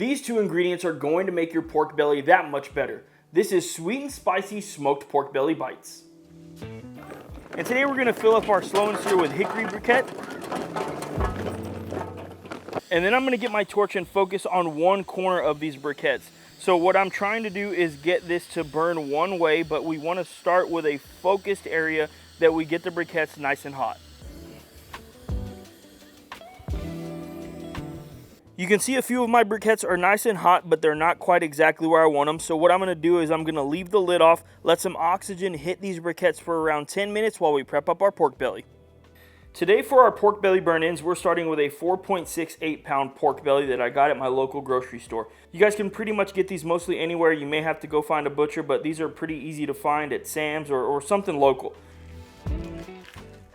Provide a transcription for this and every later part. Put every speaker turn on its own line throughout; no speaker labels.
These two ingredients are going to make your pork belly that much better. This is sweet and spicy smoked pork belly bites. And today we're gonna fill up our slow and sear with hickory briquette. And then I'm gonna get my torch and focus on one corner of these briquettes. So what I'm trying to do is get this to burn one way, but we wanna start with a focused area that we get the briquettes nice and hot. You can see a few of my briquettes are nice and hot, but they're not quite exactly where I want them. So what I'm gonna do is I'm gonna leave the lid off, let some oxygen hit these briquettes for around 10 minutes while we prep up our pork belly. Today for our pork belly burn-ins, we're starting with a 4.68 pound pork belly that I got at my local grocery store. You guys can pretty much get these mostly anywhere. You may have to go find a butcher, but these are pretty easy to find at Sam's or something local.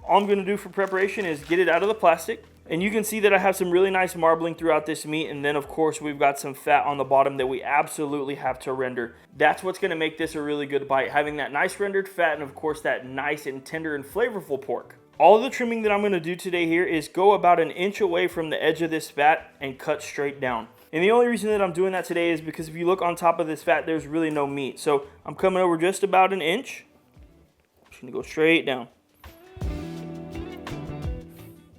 All I'm gonna do for preparation is get it out of the plastic. And you can see that I have some really nice marbling throughout this meat, and then of course we've got some fat on the bottom that we absolutely have to render. That's what's gonna make this a really good bite, having that nice rendered fat and of course that nice and tender and flavorful pork. All of the trimming that I'm gonna do today here is go about an inch away from the edge of this fat and cut straight down. And the only reason that I'm doing that today is because if you look on top of this fat, there's really no meat. So I'm coming over just about an inch. I'm just gonna go straight down.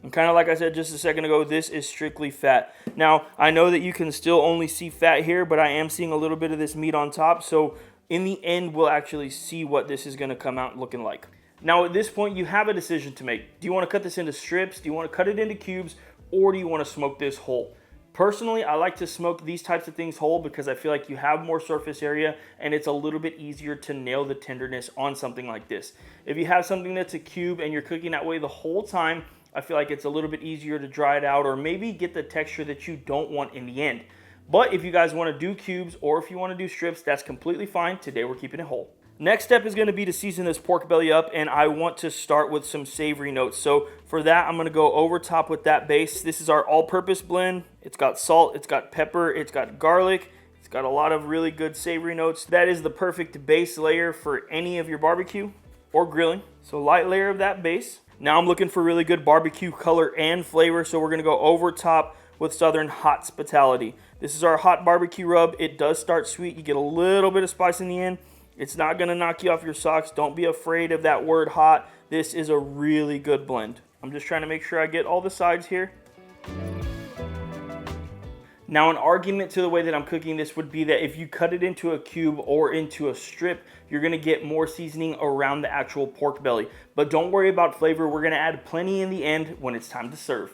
And kind of like I said just a second ago, this is strictly fat. Now, I know that you can still only see fat here, but I am seeing a little bit of this meat on top. So in the end, we'll actually see what this is going to come out looking like. Now, at this point, you have a decision to make. Do you want to cut this into strips? Do you want to cut it into cubes? Or do you want to smoke this whole? Personally, I like to smoke these types of things whole because I feel like you have more surface area and it's a little bit easier to nail the tenderness on something like this. If you have something that's a cube and you're cooking that way the whole time, I feel like it's a little bit easier to dry it out or maybe get the texture that you don't want in the end. But if you guys want to do cubes or if you want to do strips, that's completely fine. Today we're keeping it whole. Next step is going to be to season this pork belly up, and I want to start with some savory notes. So for that, I'm going to go over top with that base. This is our all-purpose blend. It's got salt, it's got pepper, it's got garlic. It's got a lot of really good savory notes. That is the perfect base layer for any of your barbecue or grilling. So light layer of that base. Now I'm looking for really good barbecue color and flavor, so we're gonna go over top with Southern Hot Hospitality. This is our hot barbecue rub. It does start sweet. You get a little bit of spice in the end. It's not gonna knock you off your socks. Don't be afraid of that word hot. This is a really good blend. I'm just trying to make sure I get all the sides here. Now, an argument to the way that I'm cooking this would be that if you cut it into a cube or into a strip, you're gonna get more seasoning around the actual pork belly. But don't worry about flavor. We're gonna add plenty in the end when it's time to serve.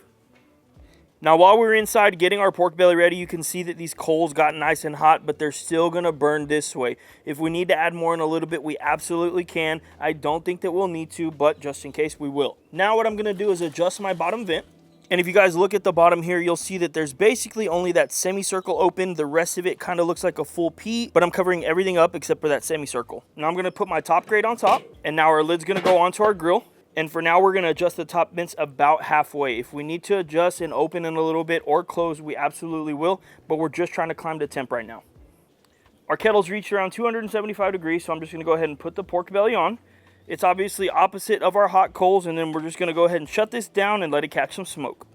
Now, while we're inside getting our pork belly ready, you can see that these coals got nice and hot, but they're still gonna burn this way. If we need to add more in a little bit, we absolutely can. I don't think that we'll need to, but just in case we will. Now what I'm gonna do is adjust my bottom vent. And if you guys look at the bottom here, you'll see that there's basically only that semicircle open. The rest of it kind of looks like a full P, but I'm covering everything up except for that semicircle. Now I'm gonna put my top grate on top, and now our lid's gonna go onto our grill. And for now, we're gonna adjust the top vents about halfway. If we need to adjust and open in a little bit or close, we absolutely will, but we're just trying to climb the temp right now. Our kettle's reached around 275 degrees, so I'm just gonna go ahead and put the pork belly on. It's obviously opposite of our hot coals, and then we're just gonna go ahead and shut this down and let it catch some smoke.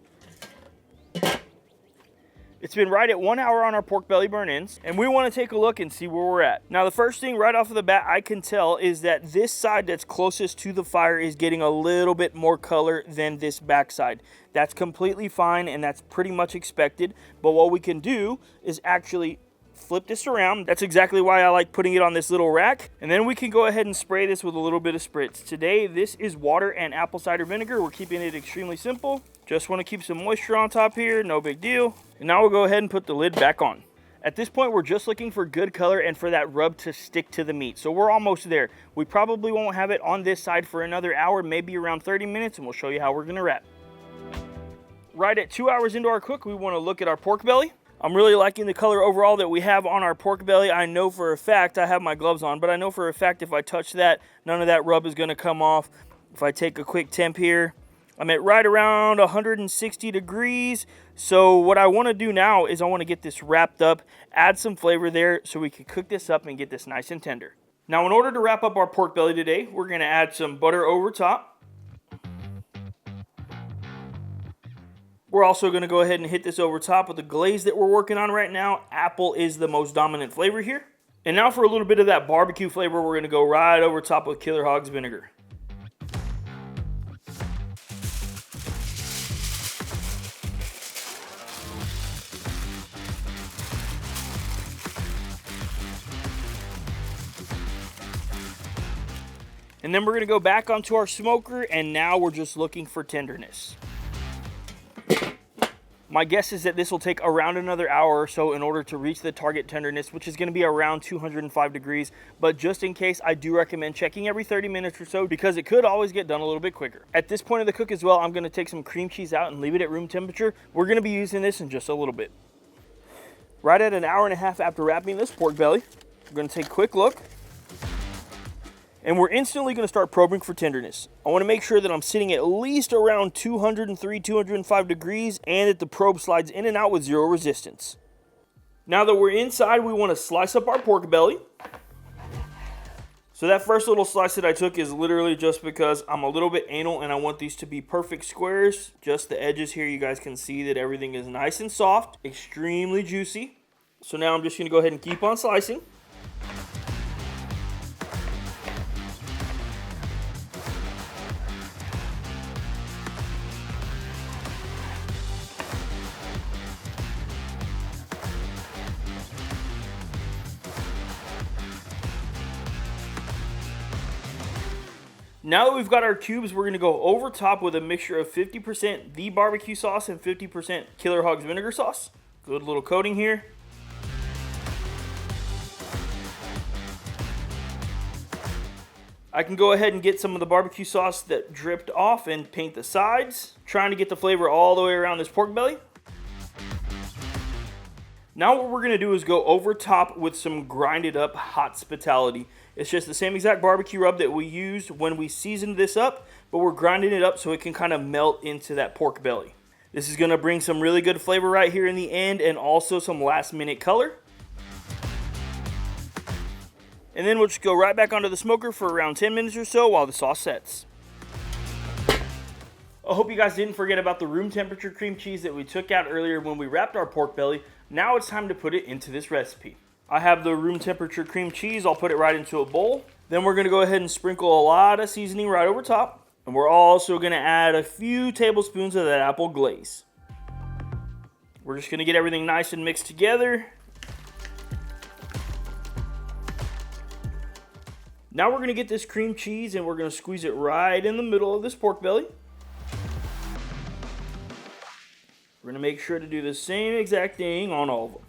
It's been right at 1 hour on our pork belly burn-ins, and we wanna take a look and see where we're at. Now, the first thing right off of the bat I can tell is that this side that's closest to the fire is getting a little bit more color than this back side. That's completely fine, and that's pretty much expected, but what we can do is actually flip this around. That's exactly why I like putting it on this little rack. And then we can go ahead and spray this with a little bit of spritz. Today, this is water and apple cider vinegar. We're keeping it extremely simple. Just want to keep some moisture on top here, no big deal. And now we'll go ahead and put the lid back on. At this point, we're just looking for good color and for that rub to stick to the meat. So we're almost there. We probably won't have it on this side for another hour, maybe around 30 minutes, and we'll show you how we're gonna wrap. Right at 2 hours into our cook, we want to look at our pork belly. I'm really liking the color overall that we have on our pork belly. I know for a fact, I have my gloves on, but I know for a fact if I touch that, none of that rub is gonna come off. If I take a quick temp here, I'm at right around 160 degrees. So what I wanna do now is I wanna get this wrapped up, add some flavor there so we can cook this up and get this nice and tender. Now, in order to wrap up our pork belly today, we're gonna add some butter over top. We're also going to go ahead and hit this over top with the glaze that we're working on right now. Apple is the most dominant flavor here. And now for a little bit of that barbecue flavor, we're going to go right over top with Killer Hog's vinegar. And then we're going to go back onto our smoker, and now we're just looking for tenderness. My guess is that this will take around another hour or so in order to reach the target tenderness, which is going to be around 205 degrees. But just in case, I do recommend checking every 30 minutes or so because it could always get done a little bit quicker. At this point of the cook as well, I'm going to take some cream cheese out and leave it at room temperature. We're going to be using this in just a little bit. Right at an hour and a half after wrapping this pork belly, we're going to take a quick look. And we're instantly going to start probing for tenderness. I want to make sure that I'm sitting at least around 203, 205 degrees and that the probe slides in and out with zero resistance. Now that we're inside, we want to slice up our pork belly. So that first little slice that I took is literally just because I'm a little bit anal and I want these to be perfect squares. Just the edges here, you guys can see that everything is nice and soft, extremely juicy. So now I'm just going to go ahead and keep on slicing. Now that we've got our cubes, we're going to go over top with a mixture of 50% the barbecue sauce and 50% Killer Hog's vinegar sauce. Good little coating here. I can go ahead and get some of the barbecue sauce that dripped off and paint the sides, trying to get the flavor all the way around this pork belly. Now what we're going to do is go over top with some grinded up hospitality. It's just the same exact barbecue rub that we used when we seasoned this up, but we're grinding it up so it can kind of melt into that pork belly. This is going to bring some really good flavor right here in the end and also some last minute color. And then we'll just go right back onto the smoker for around 10 minutes or so while the sauce sets. I hope you guys didn't forget about the room temperature cream cheese that we took out earlier when we wrapped our pork belly. Now it's time to put it into this recipe. I have the room temperature cream cheese. I'll put it right into a bowl. Then we're going to go ahead and sprinkle a lot of seasoning right over top. And we're also going to add a few tablespoons of that apple glaze. We're just going to get everything nice and mixed together. Now we're going to get this cream cheese and we're going to squeeze it right in the middle of this pork belly. We're going to make sure to do the same exact thing on all of them.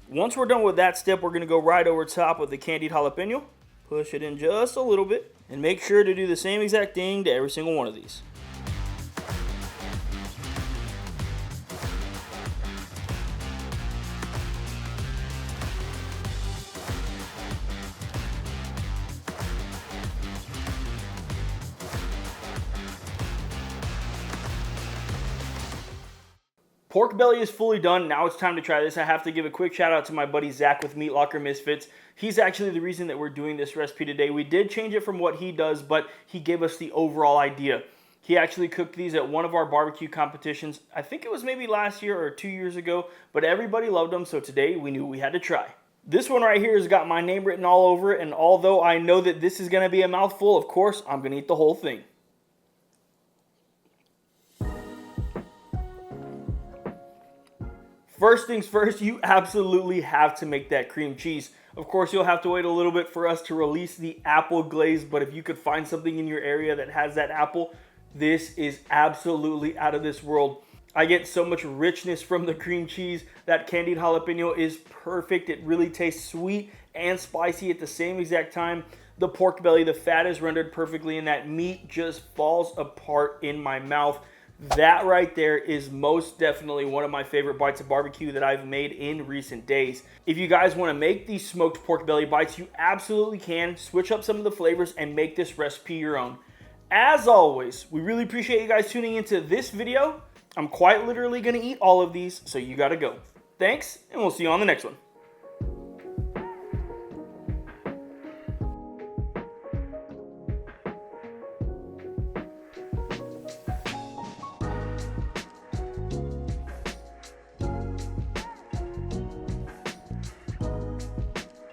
Once we're done with that step, we're going to go right over top with the candied jalapeno. Push it in just a little bit and make sure to do the same exact thing to every single one of these. Pork belly is fully done. Now it's time to try this. I have to give a quick shout out to my buddy Zach with Meat Locker Misfits. He's actually the reason that we're doing this recipe today. We did change it from what he does, but he gave us the overall idea. He actually cooked these at one of our barbecue competitions. I think it was maybe last year or 2 years ago, but everybody loved them, so today we knew we had to try. This one right here has got my name written all over it, and although I know that this is going to be a mouthful, of course, I'm going to eat the whole thing. First things first, you absolutely have to make that cream cheese. Of course, you'll have to wait a little bit for us to release the apple glaze, but if you could find something in your area that has that apple, this is absolutely out of this world. I get so much richness from the cream cheese. That candied jalapeno is perfect. It really tastes sweet and spicy at the same exact time. The pork belly, the fat is rendered perfectly, and that meat just falls apart in my mouth. That right there is most definitely one of my favorite bites of barbecue that I've made in recent days. If you guys want to make these smoked pork belly bites, you absolutely can. Switch up some of the flavors and make this recipe your own. As always, we really appreciate you guys tuning into this video. I'm quite literally going to eat all of these, so you got to go. Thanks, and we'll see you on the next one.